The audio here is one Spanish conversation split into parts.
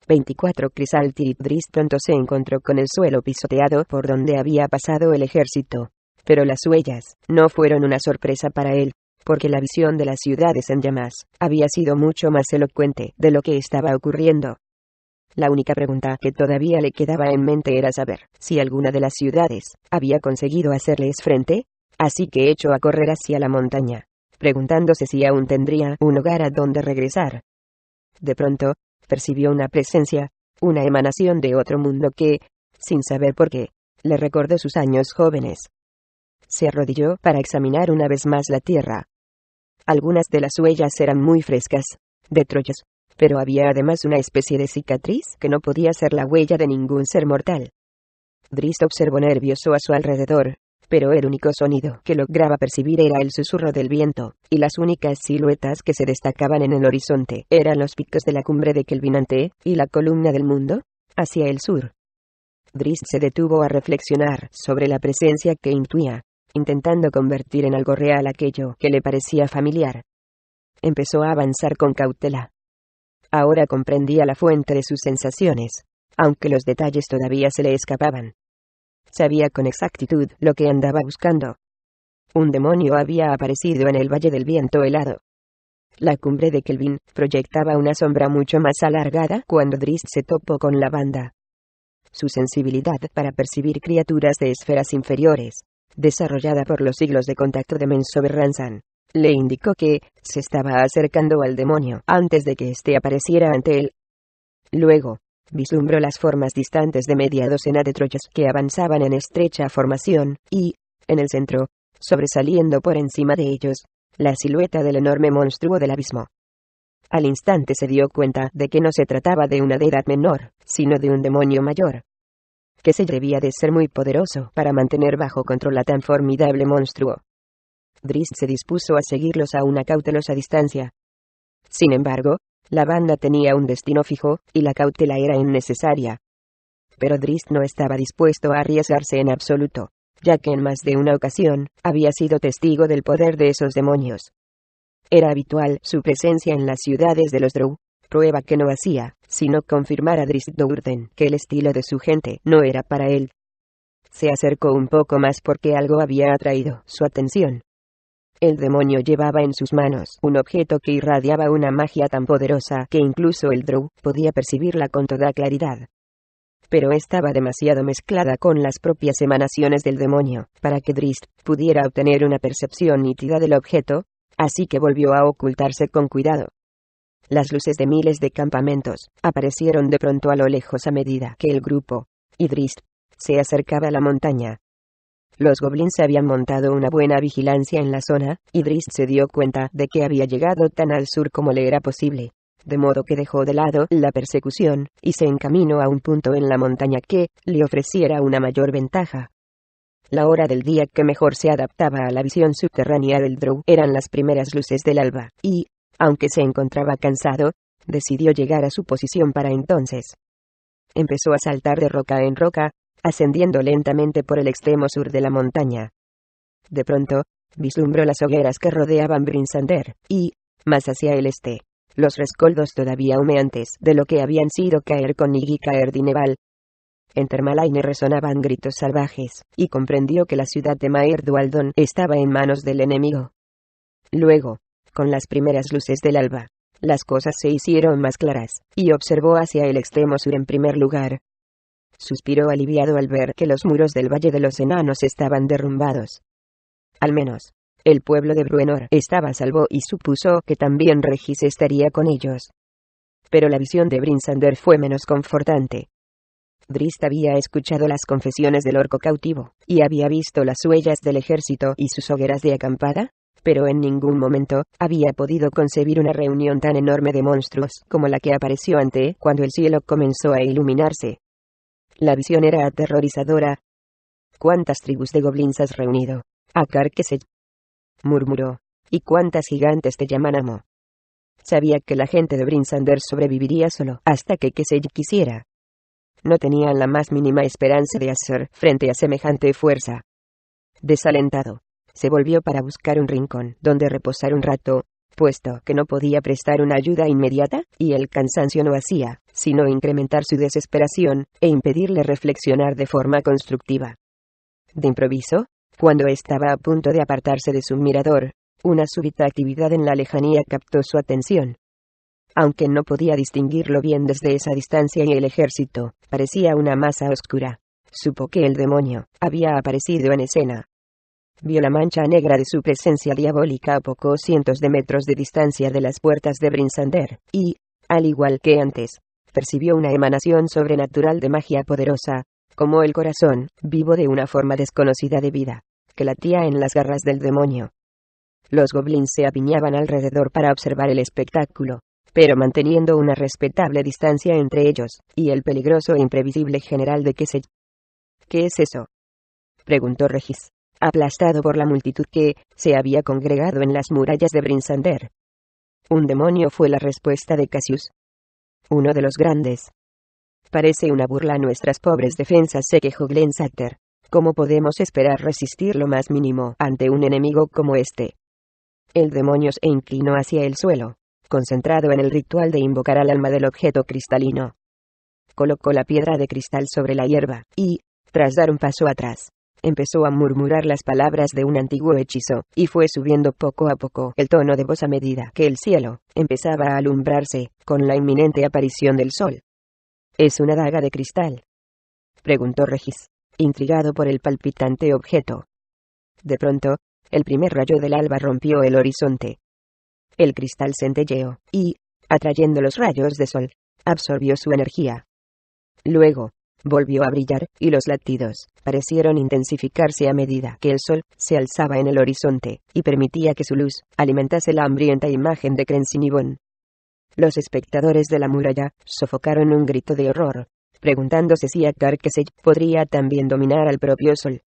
24 Crisaltir. Drizzt pronto se encontró con el suelo pisoteado por donde había pasado el ejército. Pero las huellas no fueron una sorpresa para él, porque la visión de las ciudades en llamas había sido mucho más elocuente de lo que estaba ocurriendo. La única pregunta que todavía le quedaba en mente era saber si alguna de las ciudades había conseguido hacerles frente, así que echó a correr hacia la montaña, preguntándose si aún tendría un hogar a donde regresar. De pronto, percibió una presencia, una emanación de otro mundo que, sin saber por qué, le recordó sus años jóvenes. Se arrodilló para examinar una vez más la tierra. Algunas de las huellas eran muy frescas, de trollos, pero había además una especie de cicatriz que no podía ser la huella de ningún ser mortal. Drizzt observó nervioso a su alrededor, pero el único sonido que lograba percibir era el susurro del viento, y las únicas siluetas que se destacaban en el horizonte eran los picos de la cumbre de Kelvinante y la columna del mundo, hacia el sur. Drizzt se detuvo a reflexionar sobre la presencia que intuía, intentando convertir en algo real aquello que le parecía familiar. Empezó a avanzar con cautela. Ahora comprendía la fuente de sus sensaciones, aunque los detalles todavía se le escapaban. Sabía con exactitud lo que andaba buscando. Un demonio había aparecido en el Valle del Viento Helado. La cumbre de Kelvin proyectaba una sombra mucho más alargada cuando Drizzt se topó con la banda. Su sensibilidad para percibir criaturas de esferas inferiores, desarrollada por los siglos de contacto de Menzoberranzan, le indicó que se estaba acercando al demonio antes de que éste apareciera ante él. Luego, vislumbró las formas distantes de media docena de trollos que avanzaban en estrecha formación, y, en el centro, sobresaliendo por encima de ellos, la silueta del enorme monstruo del abismo. Al instante se dio cuenta de que no se trataba de una deidad menor, sino de un demonio mayor, que se debía de ser muy poderoso para mantener bajo control a tan formidable monstruo. Drizzt se dispuso a seguirlos a una cautelosa distancia. Sin embargo, la banda tenía un destino fijo, y la cautela era innecesaria. Pero Drizzt no estaba dispuesto a arriesgarse en absoluto, ya que en más de una ocasión había sido testigo del poder de esos demonios. Era habitual su presencia en las ciudades de los Drow, prueba que no hacía sino confirmar a Drizzt Do'Urden que el estilo de su gente no era para él. Se acercó un poco más porque algo había atraído su atención. El demonio llevaba en sus manos un objeto que irradiaba una magia tan poderosa que incluso el Drow podía percibirla con toda claridad. Pero estaba demasiado mezclada con las propias emanaciones del demonio para que Drizzt pudiera obtener una percepción nítida del objeto, así que volvió a ocultarse con cuidado. Las luces de miles de campamentos aparecieron de pronto a lo lejos a medida que el grupo, y Drizzt, se acercaba a la montaña. Los goblins habían montado una buena vigilancia en la zona, y Drizzt se dio cuenta de que había llegado tan al sur como le era posible, de modo que dejó de lado la persecución, y se encaminó a un punto en la montaña que le ofreciera una mayor ventaja. La hora del día que mejor se adaptaba a la visión subterránea del Drow eran las primeras luces del alba, y, aunque se encontraba cansado, decidió llegar a su posición para entonces. Empezó a saltar de roca en roca, ascendiendo lentamente por el extremo sur de la montaña. De pronto, vislumbró las hogueras que rodeaban Brinsander, y, más hacia el este, los rescoldos todavía humeantes de lo que habían sido caer con Nigi caer Dineval. En Termalaine resonaban gritos salvajes, y comprendió que la ciudad de Maer Dualdon estaba en manos del enemigo. Luego, con las primeras luces del alba, las cosas se hicieron más claras, y observó hacia el extremo sur en primer lugar. Suspiró aliviado al ver que los muros del Valle de los Enanos estaban derrumbados. Al menos, el pueblo de Bruenor estaba a salvo y supuso que también Regis estaría con ellos. Pero la visión de Brinsander fue menos confortante. Drizzt había escuchado las confesiones del orco cautivo, y había visto las huellas del ejército y sus hogueras de acampada, pero en ningún momento había podido concebir una reunión tan enorme de monstruos como la que apareció ante cuando el cielo comenzó a iluminarse. La visión era aterrorizadora. ¿Cuántas tribus de goblins has reunido, Akar Kesej?, murmuró. ¿Y cuántas gigantes te llaman amo? Sabía que la gente de Brinsander sobreviviría solo hasta que Kesej quisiera. No tenían la más mínima esperanza de hacer frente a semejante fuerza. Desalentado, se volvió para buscar un rincón donde reposar un rato, puesto que no podía prestar una ayuda inmediata, y el cansancio no hacía sino incrementar su desesperación e impedirle reflexionar de forma constructiva. De improviso, cuando estaba a punto de apartarse de su mirador, una súbita actividad en la lejanía captó su atención. Aunque no podía distinguirlo bien desde esa distancia y el ejército parecía una masa oscura, supo que el demonio había aparecido en escena. Vio la mancha negra de su presencia diabólica a pocos cientos de metros de distancia de las puertas de Brinsander, y, al igual que antes, percibió una emanación sobrenatural de magia poderosa, como el corazón vivo de una forma desconocida de vida, que latía en las garras del demonio. Los goblins se apiñaban alrededor para observar el espectáculo, pero manteniendo una respetable distancia entre ellos y el peligroso e imprevisible general de Kesey. ¿Qué es eso?, preguntó Regis, aplastado por la multitud que se había congregado en las murallas de Brinsander. Un demonio, fue la respuesta de Cassius. Uno de los grandes. Parece una burla a nuestras pobres defensas, se quejó Glen Sutter. ¿Cómo podemos esperar resistir lo más mínimo ante un enemigo como este? El demonio se inclinó hacia el suelo, concentrado en el ritual de invocar al alma del objeto cristalino. Colocó la piedra de cristal sobre la hierba, y, tras dar un paso atrás, empezó a murmurar las palabras de un antiguo hechizo, y fue subiendo poco a poco el tono de voz a medida que el cielo empezaba a alumbrarse con la inminente aparición del sol. ¿Es una daga de cristal?, preguntó Regis, intrigado por el palpitante objeto. De pronto, el primer rayo del alba rompió el horizonte. El cristal centelleó, y, atrayendo los rayos de sol, absorbió su energía. Luego, volvió a brillar, y los latidos parecieron intensificarse a medida que el sol se alzaba en el horizonte, y permitía que su luz alimentase la hambrienta imagen de Crensinibon. Los espectadores de la muralla sofocaron un grito de horror, preguntándose si Akarkesej podría también dominar al propio sol.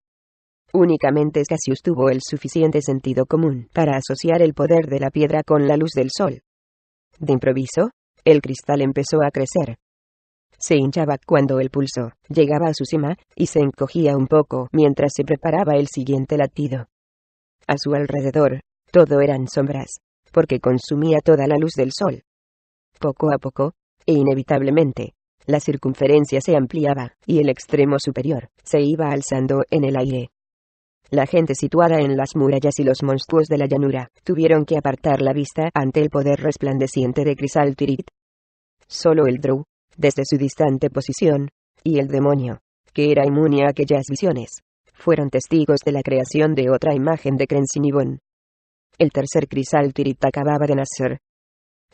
Únicamente Cassius tuvo el suficiente sentido común para asociar el poder de la piedra con la luz del sol. De improviso, el cristal empezó a crecer. Se hinchaba cuando el pulso llegaba a su cima, y se encogía un poco mientras se preparaba el siguiente latido. A su alrededor, todo eran sombras, porque consumía toda la luz del sol. Poco a poco, e inevitablemente, la circunferencia se ampliaba, y el extremo superior se iba alzando en el aire. La gente situada en las murallas y los monstruos de la llanura tuvieron que apartar la vista ante el poder resplandeciente de Crisal Tirith. Solo el Drow, desde su distante posición, y el demonio, que era inmune a aquellas visiones, fueron testigos de la creación de otra imagen de Crensinibon. El tercer Crisal Tirith acababa de nacer.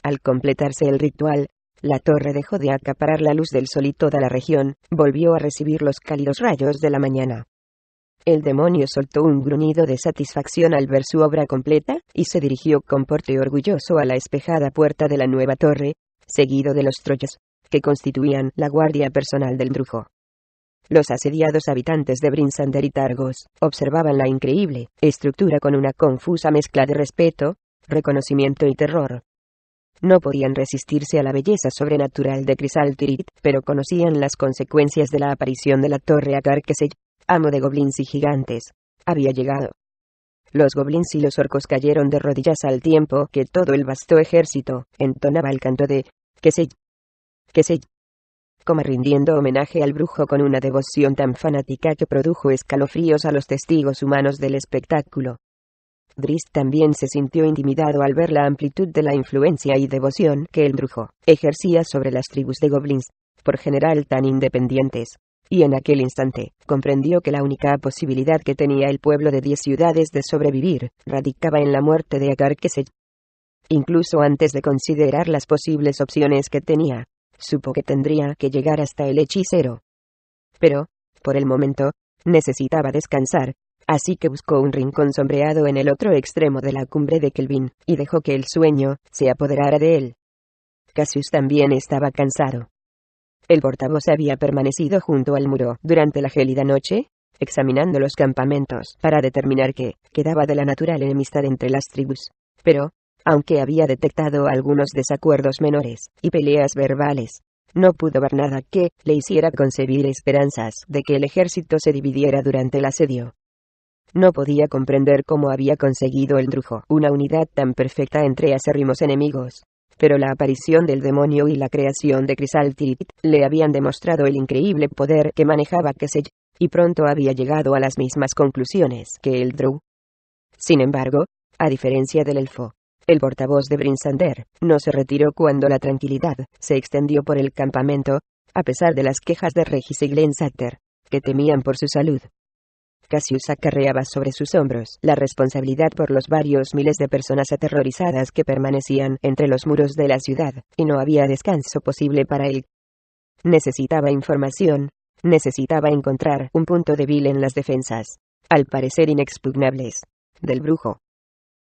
Al completarse el ritual, la torre dejó de acaparar la luz del sol y toda la región volvió a recibir los cálidos rayos de la mañana. El demonio soltó un gruñido de satisfacción al ver su obra completa, y se dirigió con porte orgulloso a la espejada puerta de la nueva torre, seguido de los troyas, que constituían la guardia personal del brujo. Los asediados habitantes de Brinsander y Targos observaban la increíble estructura con una confusa mezcla de respeto, reconocimiento y terror. No podían resistirse a la belleza sobrenatural de Crisal Tirith, pero conocían las consecuencias de la aparición de la torre Akarkesej, amo de goblins y gigantes. Había llegado. Los goblins y los orcos cayeron de rodillas al tiempo que todo el vasto ejército entonaba el canto de Kesej, Kesej, como rindiendo homenaje al brujo con una devoción tan fanática que produjo escalofríos a los testigos humanos del espectáculo. Drizzt también se sintió intimidado al ver la amplitud de la influencia y devoción que el brujo ejercía sobre las tribus de goblins, por general tan independientes, y en aquel instante comprendió que la única posibilidad que tenía el pueblo de 10 ciudades de sobrevivir radicaba en la muerte de Akarkesej. Incluso antes de considerar las posibles opciones que tenía, supo que tendría que llegar hasta el hechicero. Pero, por el momento, necesitaba descansar, así que buscó un rincón sombreado en el otro extremo de la cumbre de Kelvin, y dejó que el sueño se apoderara de él. Cassius también estaba cansado. El portavoz había permanecido junto al muro durante la gélida noche, examinando los campamentos para determinar qué quedaba de la natural enemistad entre las tribus. Pero, aunque había detectado algunos desacuerdos menores y peleas verbales, no pudo ver nada que le hiciera concebir esperanzas de que el ejército se dividiera durante el asedio. No podía comprender cómo había conseguido el Drujo una unidad tan perfecta entre acérrimos enemigos. Pero la aparición del demonio y la creación de Chrysal-Tirith le habían demostrado el increíble poder que manejaba Kesey, y pronto había llegado a las mismas conclusiones que el Drow. Sin embargo, a diferencia del elfo, el portavoz de Brinsander no se retiró cuando la tranquilidad se extendió por el campamento, a pesar de las quejas de Regis y Glensatter, que temían por su salud. Cassius acarreaba sobre sus hombros la responsabilidad por los varios miles de personas aterrorizadas que permanecían entre los muros de la ciudad, y no había descanso posible para él. Necesitaba información, necesitaba encontrar un punto débil en las defensas, al parecer inexpugnables, del brujo.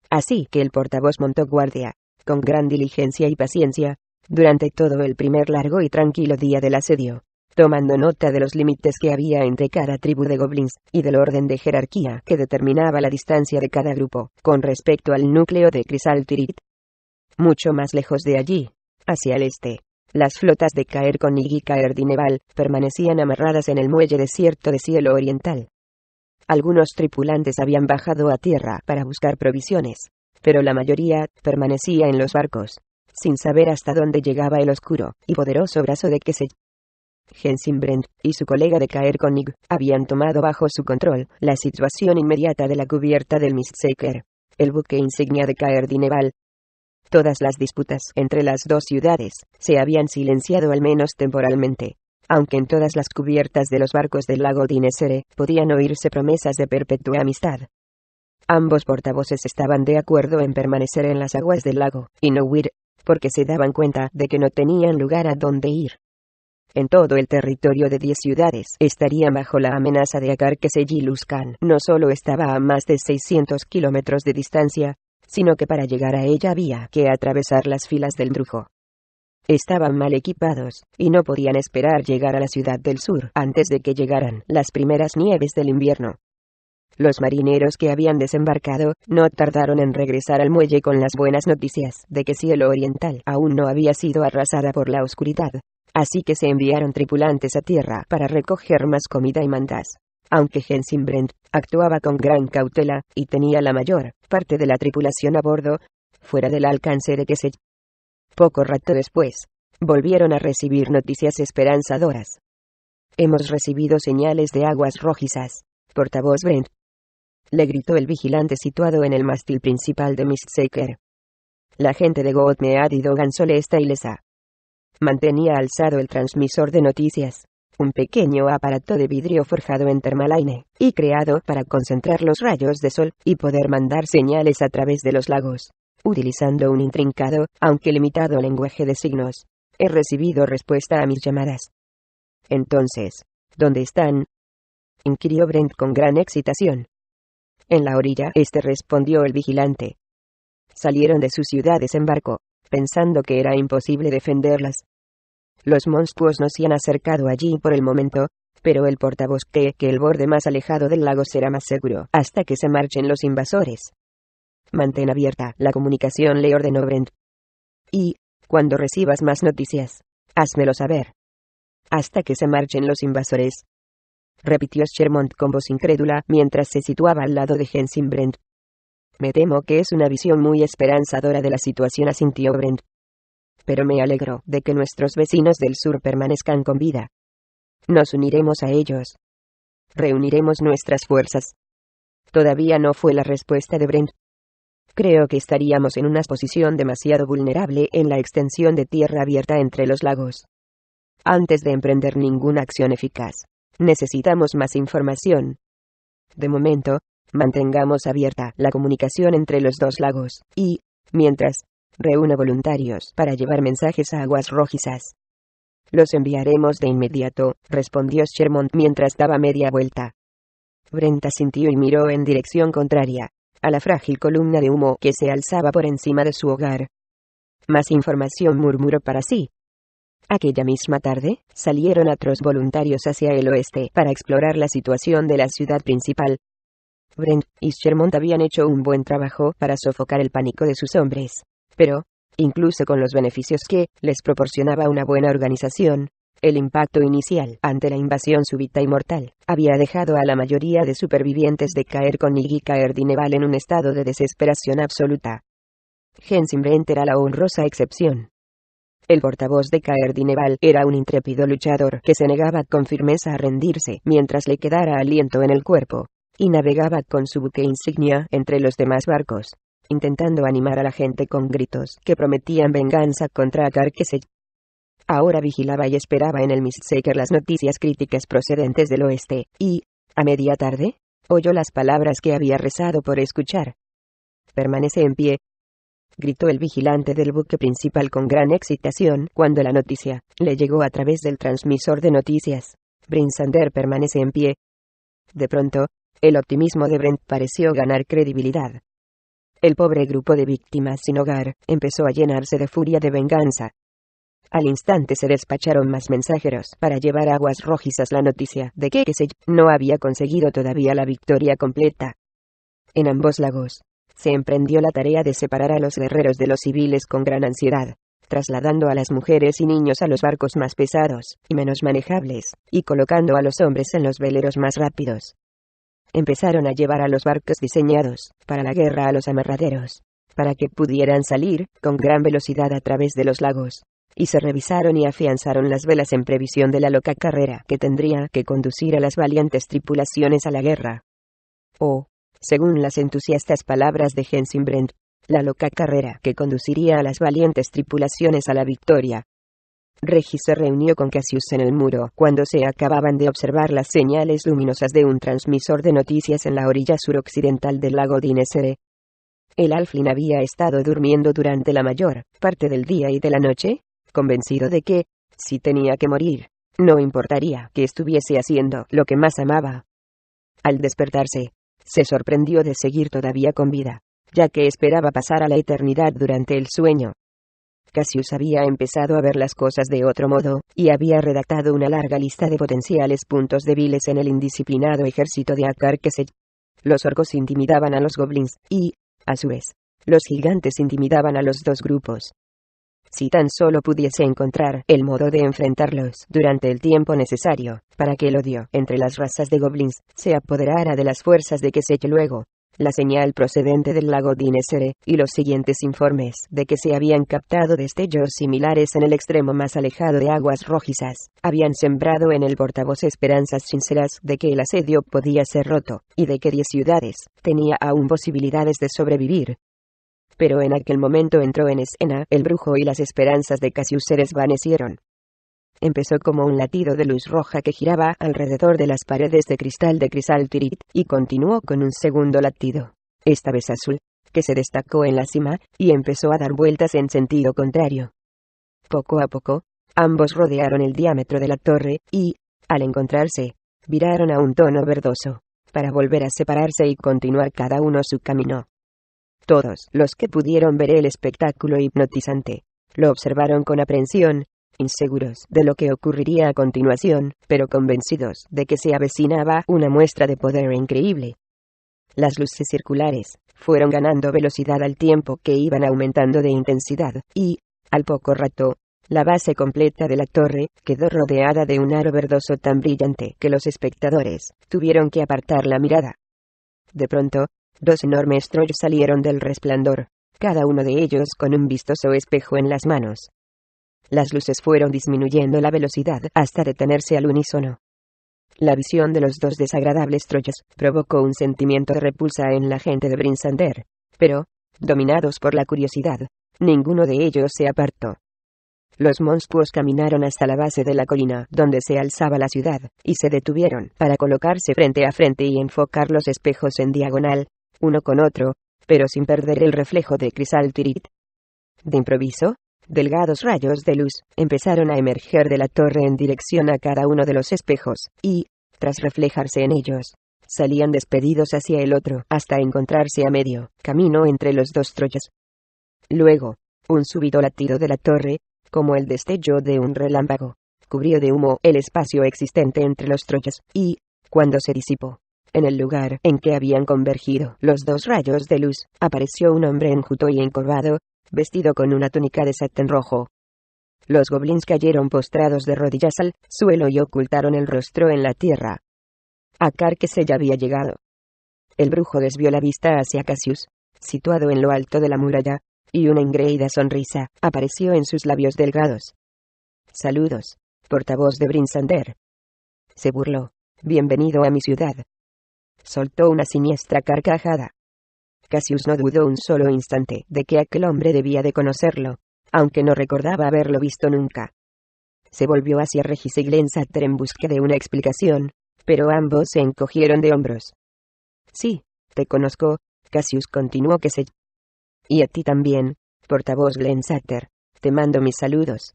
Así que el portavoz montó guardia, con gran diligencia y paciencia, durante todo el primer largo y tranquilo día del asedio, tomando nota de los límites que había entre cada tribu de goblins, y del orden de jerarquía que determinaba la distancia de cada grupo, con respecto al núcleo de Chrysal-Tirith. Mucho más lejos de allí, hacia el este, las flotas de Caer Konig y Caer Dineval permanecían amarradas en el muelle desierto de Cielo Oriental. Algunos tripulantes habían bajado a tierra para buscar provisiones, pero la mayoría permanecía en los barcos, sin saber hasta dónde llegaba el oscuro y poderoso brazo de Kesey. Hensinbrand y su colega de Caer Konig habían tomado bajo su control la situación inmediata de la cubierta del Mistseeker, el buque insignia de Caer Dineval. Todas las disputas entre las dos ciudades se habían silenciado al menos temporalmente, aunque en todas las cubiertas de los barcos del lago Dinesere podían oírse promesas de perpetua amistad. Ambos portavoces estaban de acuerdo en permanecer en las aguas del lago y no huir, porque se daban cuenta de que no tenían lugar a dónde ir. En todo el territorio de 10 ciudades estarían bajo la amenaza de Akar Kesey y Luskan. No solo estaba a más de 600 kilómetros de distancia, sino que para llegar a ella había que atravesar las filas del Drujo. Estaban mal equipados, y no podían esperar llegar a la ciudad del sur antes de que llegaran las primeras nieves del invierno. Los marineros que habían desembarcado no tardaron en regresar al muelle con las buenas noticias de que Cielo Oriental aún no había sido arrasada por la oscuridad. Así que se enviaron tripulantes a tierra para recoger más comida y mantas. Aunque Hensinbrand actuaba con gran cautela y tenía la mayor parte de la tripulación a bordo, fuera del alcance de Kesey. Poco rato después, volvieron a recibir noticias esperanzadoras. «Hemos recibido señales de aguas rojizas, portavoz Brent», le gritó el vigilante situado en el mástil principal de Mistseeker. La gente de Goatmead y Dogan Solesta ilesa. Mantenía alzado el transmisor de noticias, un pequeño aparato de vidrio forjado en Termalaine, y creado para concentrar los rayos de sol y poder mandar señales a través de los lagos, utilizando un intrincado, aunque limitado lenguaje de signos. He recibido respuesta a mis llamadas. Entonces, ¿dónde están?, inquirió Brent con gran excitación. En la orilla este, respondió el vigilante. Salieron de sus ciudades en barco, pensando que era imposible defenderlas. Los monstruos no se han acercado allí por el momento, pero el portavoz cree que el borde más alejado del lago será más seguro hasta que se marchen los invasores. Mantén abierta la comunicación, le ordenó Brent. Y, cuando recibas más noticias, házmelo saber. Hasta que se marchen los invasores, repitió Shermont con voz incrédula mientras se situaba al lado de Hensinbrand. Me temo que es una visión muy esperanzadora de la situación, asintió Brent. Pero me alegro de que nuestros vecinos del sur permanezcan con vida. Nos uniremos a ellos. Reuniremos nuestras fuerzas. Todavía no fue la respuesta de Brent. Creo que estaríamos en una posición demasiado vulnerable en la extensión de tierra abierta entre los lagos. Antes de emprender ninguna acción eficaz, necesitamos más información. De momento, mantengamos abierta la comunicación entre los dos lagos, y, mientras, reúna voluntarios para llevar mensajes a aguas rojizas. Los enviaremos de inmediato, respondió Shermont mientras daba media vuelta. Brent asintió y miró en dirección contraria, a la frágil columna de humo que se alzaba por encima de su hogar. Más información, murmuró para sí. Aquella misma tarde, salieron otros voluntarios hacia el oeste para explorar la situación de la ciudad principal. Brent y Shermont habían hecho un buen trabajo para sofocar el pánico de sus hombres, pero, incluso con los beneficios que les proporcionaba una buena organización, El impacto inicial, ante la invasión súbita y mortal, había dejado a la mayoría de supervivientes de Caer Konig y Caer-Dineval en un estado de desesperación absoluta. Hensimbrent era la honrosa excepción. El portavoz de Caer-Dineval era un intrépido luchador que se negaba con firmeza a rendirse mientras le quedara aliento en el cuerpo, y navegaba con su buque insignia entre los demás barcos, intentando animar a la gente con gritos que prometían venganza contra Carqueset. Ahora vigilaba y esperaba en el Mistseeker las noticias críticas procedentes del oeste, y, a media tarde, oyó las palabras que había rezado por escuchar. «Permanece en pie», gritó el vigilante del buque principal con gran excitación cuando la noticia le llegó a través del transmisor de noticias. «Brinsander permanece en pie». De pronto, el optimismo de Brent pareció ganar credibilidad. El pobre grupo de víctimas sin hogar empezó a llenarse de furia de venganza. Al instante se despacharon más mensajeros para llevar a Aguas Rojizas la noticia de que Kesey no había conseguido todavía la victoria completa. En ambos lagos, se emprendió la tarea de separar a los guerreros de los civiles con gran ansiedad, trasladando a las mujeres y niños a los barcos más pesados y menos manejables, y colocando a los hombres en los veleros más rápidos. Empezaron a llevar a los barcos diseñados para la guerra a los amarraderos, para que pudieran salir con gran velocidad a través de los lagos, y se revisaron y afianzaron las velas en previsión de la loca carrera que tendría que conducir a las valientes tripulaciones a la guerra. O, según las entusiastas palabras de Hensimbrent, la loca carrera que conduciría a las valientes tripulaciones a la victoria. Regis se reunió con Cassius en el muro cuando se acababan de observar las señales luminosas de un transmisor de noticias en la orilla suroccidental del lago Dinesere. El Alflin había estado durmiendo durante la mayor parte del día y de la noche, convencido de que, si tenía que morir, no importaría que estuviese haciendo lo que más amaba. Al despertarse, se sorprendió de seguir todavía con vida, ya que esperaba pasar a la eternidad durante el sueño. Cassius había empezado a ver las cosas de otro modo, y había redactado una larga lista de potenciales puntos débiles en el indisciplinado ejército de Akarkeset. Los orcos intimidaban a los goblins, y, a su vez, los gigantes intimidaban a los dos grupos. Si tan solo pudiese encontrar el modo de enfrentarlos durante el tiempo necesario, para que el odio entre las razas de goblins se apoderara de las fuerzas de Kesey luego. La señal procedente del lago Dinesere, y los siguientes informes de que se habían captado destellos similares en el extremo más alejado de Aguas Rojizas, habían sembrado en el portavoz esperanzas sinceras de que el asedio podía ser roto, y de que 10 ciudades tenía aún posibilidades de sobrevivir. Pero en aquel momento entró en escena el brujo y las esperanzas de Cassius se desvanecieron. Empezó como un latido de luz roja que giraba alrededor de las paredes de Crisal Tirith, y continuó con un segundo latido, esta vez azul, que se destacó en la cima, y empezó a dar vueltas en sentido contrario. Poco a poco, ambos rodearon el diámetro de la torre, y, al encontrarse, viraron a un tono verdoso, para volver a separarse y continuar cada uno su camino. Todos los que pudieron ver el espectáculo hipnotizante, lo observaron con aprensión, inseguros de lo que ocurriría a continuación, pero convencidos de que se avecinaba una muestra de poder increíble. Las luces circulares fueron ganando velocidad al tiempo que iban aumentando de intensidad, y, al poco rato, la base completa de la torre quedó rodeada de un aro verdoso tan brillante que los espectadores tuvieron que apartar la mirada. De pronto, 2 enormes trollos salieron del resplandor, cada uno de ellos con un vistoso espejo en las manos. Las luces fueron disminuyendo la velocidad hasta detenerse al unísono. La visión de los 2 desagradables trollos provocó un sentimiento de repulsa en la gente de Brinsander, pero, dominados por la curiosidad, ninguno de ellos se apartó. Los monstruos caminaron hasta la base de la colina donde se alzaba la ciudad, y se detuvieron para colocarse frente a frente y enfocar los espejos en diagonal, uno con otro, pero sin perder el reflejo de Crisal Tirith. De improviso, delgados rayos de luz empezaron a emerger de la torre en dirección a cada uno de los espejos, y, tras reflejarse en ellos, salían despedidos hacia el otro hasta encontrarse a medio camino entre los 2 trollos. Luego, un súbito latido de la torre, como el destello de un relámpago, cubrió de humo el espacio existente entre los trollos, y, cuando se disipó, en el lugar en que habían convergido los 2 rayos de luz, apareció un hombre enjuto y encorvado, vestido con una túnica de satén rojo. Los goblins cayeron postrados de rodillas al suelo y ocultaron el rostro en la tierra. Carquesed ya había llegado. El brujo desvió la vista hacia Cassius, situado en lo alto de la muralla, y una engreída sonrisa apareció en sus labios delgados. «Saludos, portavoz de Brinsander», se burló. «Bienvenido a mi ciudad». Soltó una siniestra carcajada. Cassius no dudó un solo instante de que aquel hombre debía de conocerlo, aunque no recordaba haberlo visto nunca. Se volvió hacia Regis y Glensatter en busca de una explicación, pero ambos se encogieron de hombros. «Sí, te conozco», Cassius continuó. «Quesed. Y a ti también, portavoz Glensatter, te mando mis saludos.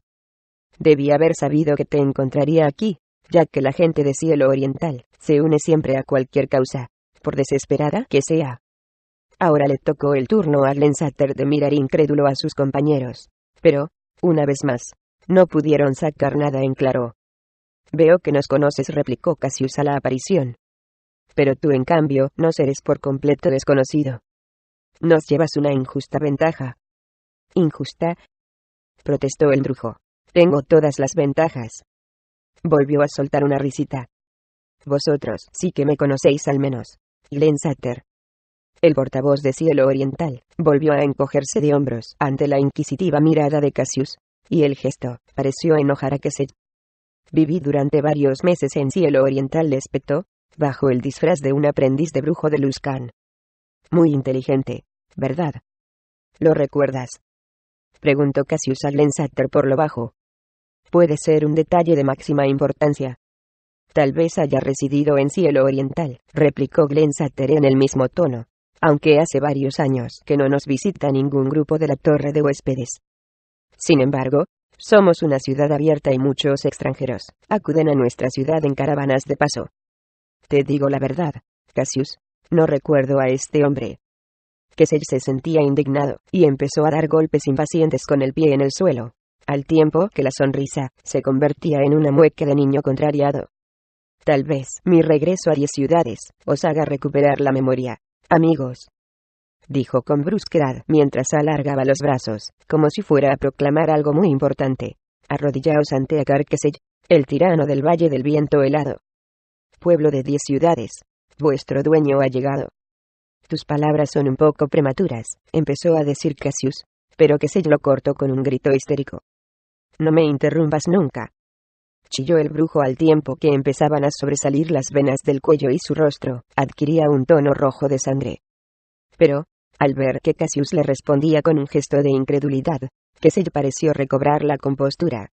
Debí haber sabido que te encontraría aquí, ya que la gente de Cielo Oriental se une siempre a cualquier causa, por desesperada que sea». Ahora le tocó el turno a Glensatter de mirar incrédulo a sus compañeros, pero, una vez más, no pudieron sacar nada en claro. «Veo que nos conoces», replicó Cassius a la aparición. «Pero tú, en cambio, nos eres por completo desconocido. Nos llevas una injusta ventaja». «¿Injusta?», protestó el brujo. «Tengo todas las ventajas». Volvió a soltar una risita. «Vosotros sí que me conocéis al menos, Glensatter». El portavoz de Cielo Oriental volvió a encogerse de hombros ante la inquisitiva mirada de Cassius, y el gesto pareció enojar a Quesed. «Viví durante varios meses en Cielo Oriental», le espetó, bajo el disfraz de un aprendiz de brujo de Luskan. «Muy inteligente, ¿verdad? ¿Lo recuerdas?», preguntó Cassius a Glensatter por lo bajo. «Puede ser un detalle de máxima importancia». «Tal vez haya residido en Cielo Oriental», replicó Glensatter en el mismo tono, «aunque hace varios años que no nos visita ningún grupo de la torre de huéspedes. Sin embargo, somos una ciudad abierta y muchos extranjeros acuden a nuestra ciudad en caravanas de paso. Te digo la verdad, Cassius, no recuerdo a este hombre». Quesed se sentía indignado, y empezó a dar golpes impacientes con el pie en el suelo, al tiempo que la sonrisa se convertía en una mueca de niño contrariado. «Tal vez mi regreso a 10 ciudades os haga recuperar la memoria, amigos», dijo con brusquedad mientras alargaba los brazos, como si fuera a proclamar algo muy importante. «Arrodillaos ante Carquesed, el tirano del Valle del Viento Helado. Pueblo de 10 ciudades, vuestro dueño ha llegado». «Tus palabras son un poco prematuras», empezó a decir Cassius, pero Quesed lo cortó con un grito histérico. «No me interrumpas nunca», chilló el brujo al tiempo que empezaban a sobresalir las venas del cuello y su rostro adquiría un tono rojo de sangre. Pero, al ver que Cassius le respondía con un gesto de incredulidad, Quesed pareció recobrar la compostura.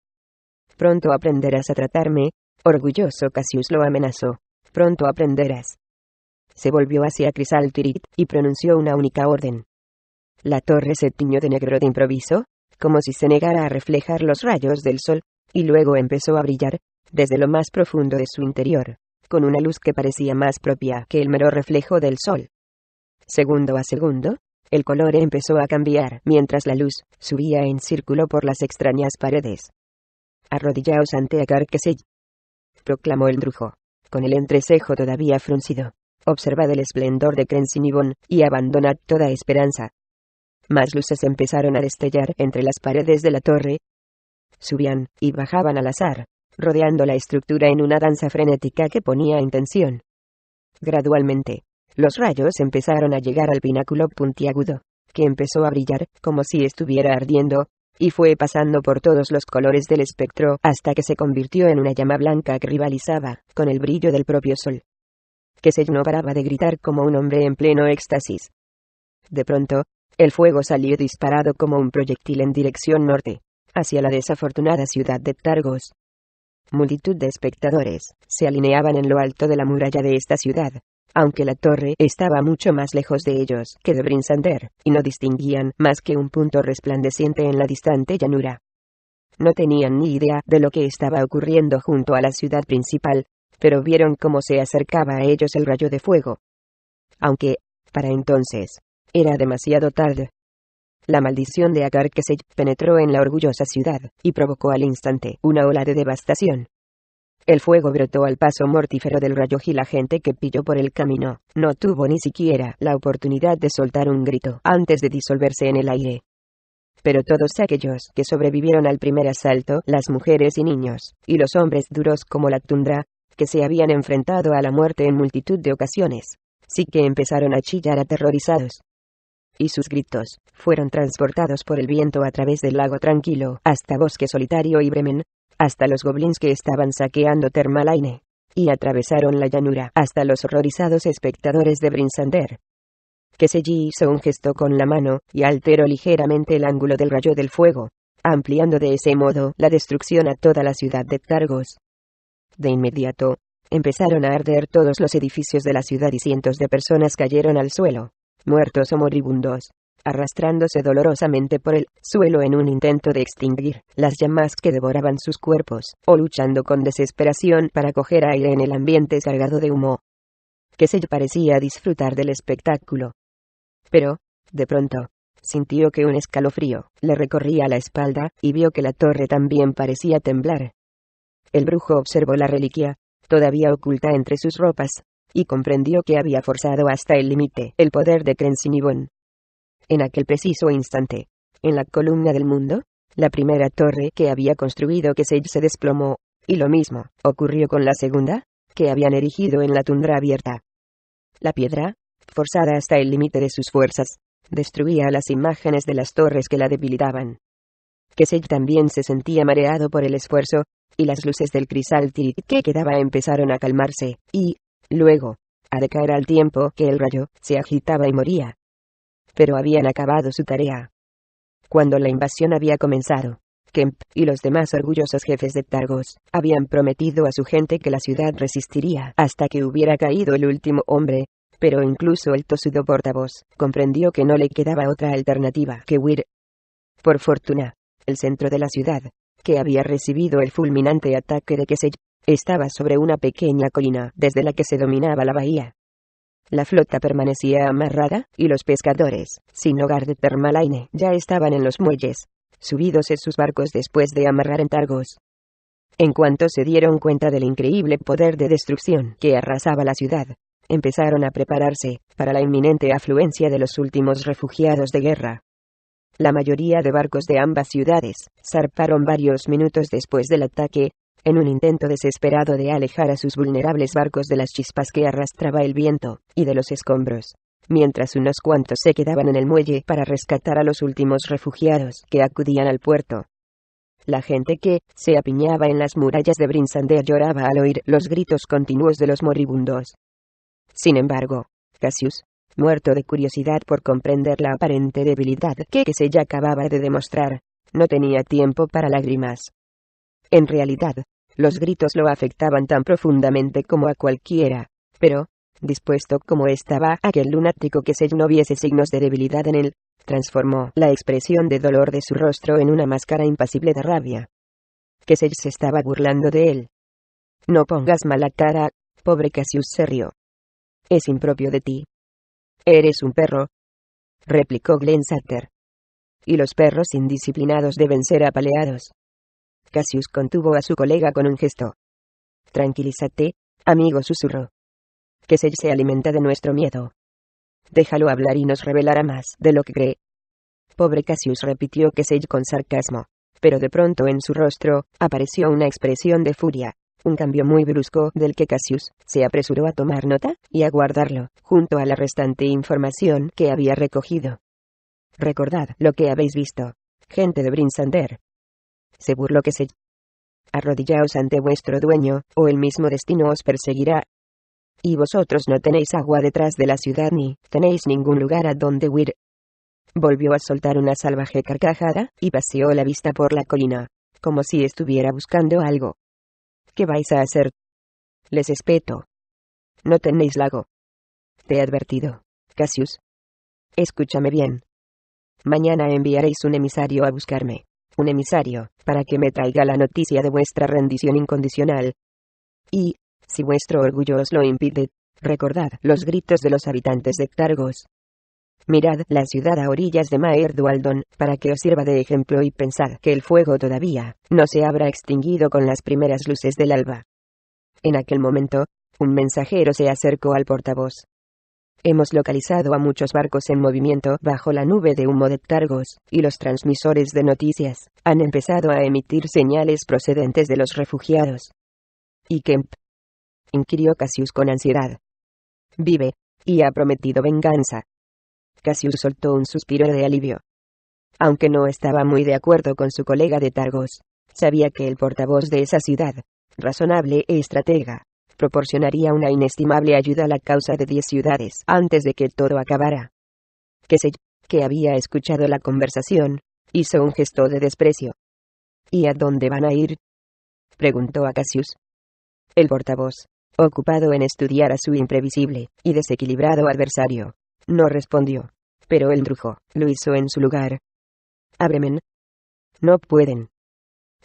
«Pronto aprenderás a tratarme», orgulloso Cassius lo amenazó. «Pronto aprenderás». Se volvió hacia Chrysaltirit y pronunció una única orden. La torre se tiñó de negro de improviso, como si se negara a reflejar los rayos del sol, y luego empezó a brillar, desde lo más profundo de su interior, con una luz que parecía más propia que el mero reflejo del sol. Segundo a segundo, el color empezó a cambiar mientras la luz subía en círculo por las extrañas paredes. «Arrodillaos ante Carquesed», proclamó el brujo, con el entrecejo todavía fruncido. «Observad el esplendor de Crensinibon y abandonad toda esperanza». Más luces empezaron a destellar entre las paredes de la torre. Subían y bajaban al azar, rodeando la estructura en una danza frenética que ponía en tensión. Gradualmente, los rayos empezaron a llegar al pináculo puntiagudo, que empezó a brillar como si estuviera ardiendo, y fue pasando por todos los colores del espectro hasta que se convirtió en una llama blanca que rivalizaba con el brillo del propio sol. Quesed no paraba de gritar como un hombre en pleno éxtasis. De pronto, el fuego salió disparado como un proyectil en dirección norte, hacia la desafortunada ciudad de Targos. Multitud de espectadores se alineaban en lo alto de la muralla de esta ciudad, aunque la torre estaba mucho más lejos de ellos que de Brinsander, y no distinguían más que un punto resplandeciente en la distante llanura. No tenían ni idea de lo que estaba ocurriendo junto a la ciudad principal, pero vieron cómo se acercaba a ellos el rayo de fuego. Aunque, para entonces, era demasiado tarde. La maldición de Carquesed penetró en la orgullosa ciudad, y provocó al instante una ola de devastación. El fuego brotó al paso mortífero del rayo y la gente que pilló por el camino no tuvo ni siquiera la oportunidad de soltar un grito antes de disolverse en el aire. Pero todos aquellos que sobrevivieron al primer asalto, las mujeres y niños, y los hombres duros como la tundra, que se habían enfrentado a la muerte en multitud de ocasiones, sí que empezaron a chillar aterrorizados. Y sus gritos fueron transportados por el viento a través del lago tranquilo, hasta bosque solitario y Bremen, hasta los goblins que estaban saqueando Thermalaine, y atravesaron la llanura hasta los horrorizados espectadores de Brinsander. Keseji hizo un gesto con la mano, y alteró ligeramente el ángulo del rayo del fuego, ampliando de ese modo la destrucción a toda la ciudad de Targos. De inmediato, empezaron a arder todos los edificios de la ciudad y cientos de personas cayeron al suelo, muertos o moribundos, arrastrándose dolorosamente por el suelo en un intento de extinguir las llamas que devoraban sus cuerpos, o luchando con desesperación para coger aire en el ambiente cargado de humo. Keseji parecía disfrutar del espectáculo. Pero, de pronto, sintió que un escalofrío le recorría la espalda, y vio que la torre también parecía temblar. El brujo observó la reliquia, todavía oculta entre sus ropas, y comprendió que había forzado hasta el límite el poder de Crensinibon. En aquel preciso instante, en la columna del mundo, la primera torre que había construido Keseji se desplomó, y lo mismo ocurrió con la segunda, que habían erigido en la tundra abierta. La piedra, forzada hasta el límite de sus fuerzas, destruía las imágenes de las torres que la debilitaban. Keseji también se sentía mareado por el esfuerzo, y las luces del cristal que quedaba empezaron a calmarse, y, luego, a decaer al tiempo que el rayo se agitaba y moría. Pero habían acabado su tarea. Cuando la invasión había comenzado, Kemp y los demás orgullosos jefes de Targos habían prometido a su gente que la ciudad resistiría hasta que hubiera caído el último hombre, pero incluso el tosudo portavoz comprendió que no le quedaba otra alternativa que huir. Por fortuna, el centro de la ciudad, que había recibido el fulminante ataque de Keseji, estaba sobre una pequeña colina desde la que se dominaba la bahía. La flota permanecía amarrada, y los pescadores, sin hogar de Thermalaine, ya estaban en los muelles, subidos en sus barcos después de amarrar en Targos. En cuanto se dieron cuenta del increíble poder de destrucción que arrasaba la ciudad, empezaron a prepararse para la inminente afluencia de los últimos refugiados de guerra. La mayoría de barcos de ambas ciudades zarparon varios minutos después del ataque, en un intento desesperado de alejar a sus vulnerables barcos de las chispas que arrastraba el viento, y de los escombros, mientras unos cuantos se quedaban en el muelle para rescatar a los últimos refugiados que acudían al puerto. La gente que se apiñaba en las murallas de Brinsander lloraba al oír los gritos continuos de los moribundos. Sin embargo, Cassius, muerto de curiosidad por comprender la aparente debilidad que Keseji acababa de demostrar, no tenía tiempo para lágrimas. En realidad, los gritos lo afectaban tan profundamente como a cualquiera, pero, dispuesto como estaba aquel lunático Keseji no viese signos de debilidad en él, transformó la expresión de dolor de su rostro en una máscara impasible de rabia. Keseji se estaba burlando de él. «No pongas mala cara, pobre Cassius», se rió. «Es impropio de ti. Eres un perro», replicó Glenn Sutter. «Y los perros indisciplinados deben ser apaleados». Cassius contuvo a su colega con un gesto. «Tranquilízate, amigo», susurró. «Keseji se alimenta de nuestro miedo. Déjalo hablar y nos revelará más de lo que cree». «Pobre Cassius», repitió Keseji con sarcasmo, pero de pronto en su rostro apareció una expresión de furia. Un cambio muy brusco del que Cassius se apresuró a tomar nota y a guardarlo, junto a la restante información que había recogido. «Recordad lo que habéis visto, gente de Brinsander», se burló Keseji. «Arrodillaos ante vuestro dueño, o el mismo destino os perseguirá. Y vosotros no tenéis agua detrás de la ciudad ni tenéis ningún lugar a donde huir». Volvió a soltar una salvaje carcajada, y paseó la vista por la colina, como si estuviera buscando algo. «¿Qué vais a hacer? Les espeto. No tenéis lago. Te he advertido, Cassius. Escúchame bien. Mañana enviaréis un emisario a buscarme. Un emisario, para que me traiga la noticia de vuestra rendición incondicional. Y, si vuestro orgullo os lo impide, recordad los gritos de los habitantes de Targos. Mirad la ciudad a orillas de Maer Dualdon, para que os sirva de ejemplo, y pensad que el fuego todavía no se habrá extinguido con las primeras luces del alba». En aquel momento, un mensajero se acercó al portavoz. Hemos localizado a muchos barcos en movimiento bajo la nube de humo de Targos, y los transmisores de noticias han empezado a emitir señales procedentes de los refugiados. ¿Y Kemp?, inquirió Cassius con ansiedad. Vive, y ha prometido venganza. Cassius soltó un suspiro de alivio. Aunque no estaba muy de acuerdo con su colega de Targos, sabía que el portavoz de esa ciudad, razonable e estratega, proporcionaría una inestimable ayuda a la causa de 10 ciudades antes de que todo acabara. Que había escuchado la conversación, hizo un gesto de desprecio. ¿Y a dónde van a ir?, preguntó a Cassius. El portavoz, ocupado en estudiar a su imprevisible y desequilibrado adversario, no respondió, pero el brujo lo hizo en su lugar. Ábremen. No pueden.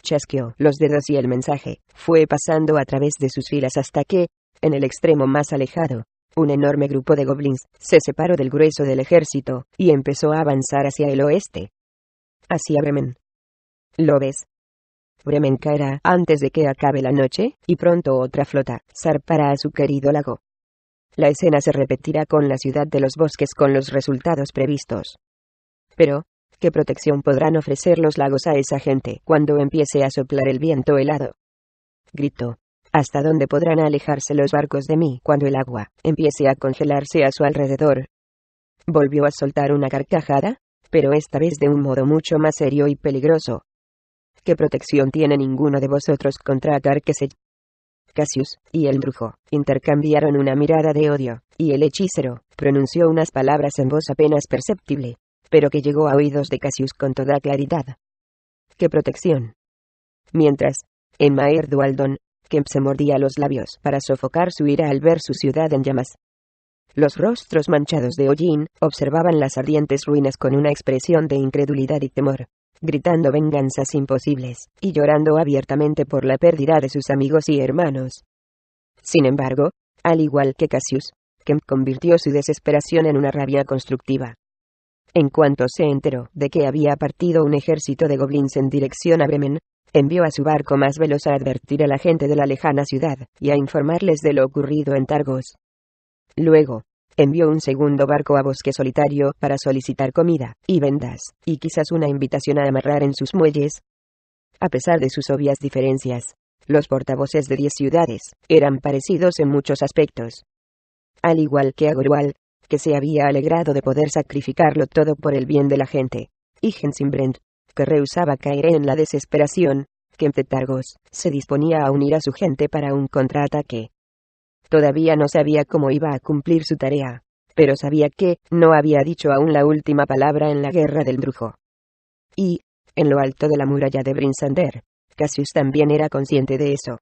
Chasqueó los dedos y el mensaje fue pasando a través de sus filas hasta que, en el extremo más alejado, un enorme grupo de goblins se separó del grueso del ejército y empezó a avanzar hacia el oeste. Hacia Bremen. ¿Lo ves? Bremen caerá antes de que acabe la noche, y pronto otra flota zarpará a su querido lago. La escena se repetirá con la ciudad de los bosques con los resultados previstos. Pero, ¿qué protección podrán ofrecer los lagos a esa gente cuando empiece a soplar el viento helado?, gritó. ¿Hasta dónde podrán alejarse los barcos de mí cuando el agua empiece a congelarse a su alrededor? Volvió a soltar una carcajada, pero esta vez de un modo mucho más serio y peligroso. ¿Qué protección tiene ninguno de vosotros contra Carqueset? Cassius y el brujo intercambiaron una mirada de odio, y el hechicero pronunció unas palabras en voz apenas perceptible, pero que llegó a oídos de Cassius con toda claridad. ¿Qué protección? Mientras, en Maer Dualdon, Kemp se mordía los labios para sofocar su ira al ver su ciudad en llamas. Los rostros manchados de hollín observaban las ardientes ruinas con una expresión de incredulidad y temor, gritando venganzas imposibles, y llorando abiertamente por la pérdida de sus amigos y hermanos. Sin embargo, al igual que Cassius, Kemp convirtió su desesperación en una rabia constructiva. En cuanto se enteró de que había partido un ejército de goblins en dirección a Bremen, envió a su barco más veloz a advertir a la gente de la lejana ciudad, y a informarles de lo ocurrido en Targos. Luego, envió un segundo barco a Bosque Solitario para solicitar comida y vendas, y quizás una invitación a amarrar en sus muelles. A pesar de sus obvias diferencias, los portavoces de 10 ciudades eran parecidos en muchos aspectos. Al igual que Agorwal, que se había alegrado de poder sacrificarlo todo por el bien de la gente, y Hensimbrand, que rehusaba caer en la desesperación, Kemp de Targos se disponía a unir a su gente para un contraataque. Todavía no sabía cómo iba a cumplir su tarea, pero sabía que no había dicho aún la última palabra en la guerra del brujo. Y, en lo alto de la muralla de Brinsander, Cassius también era consciente de eso.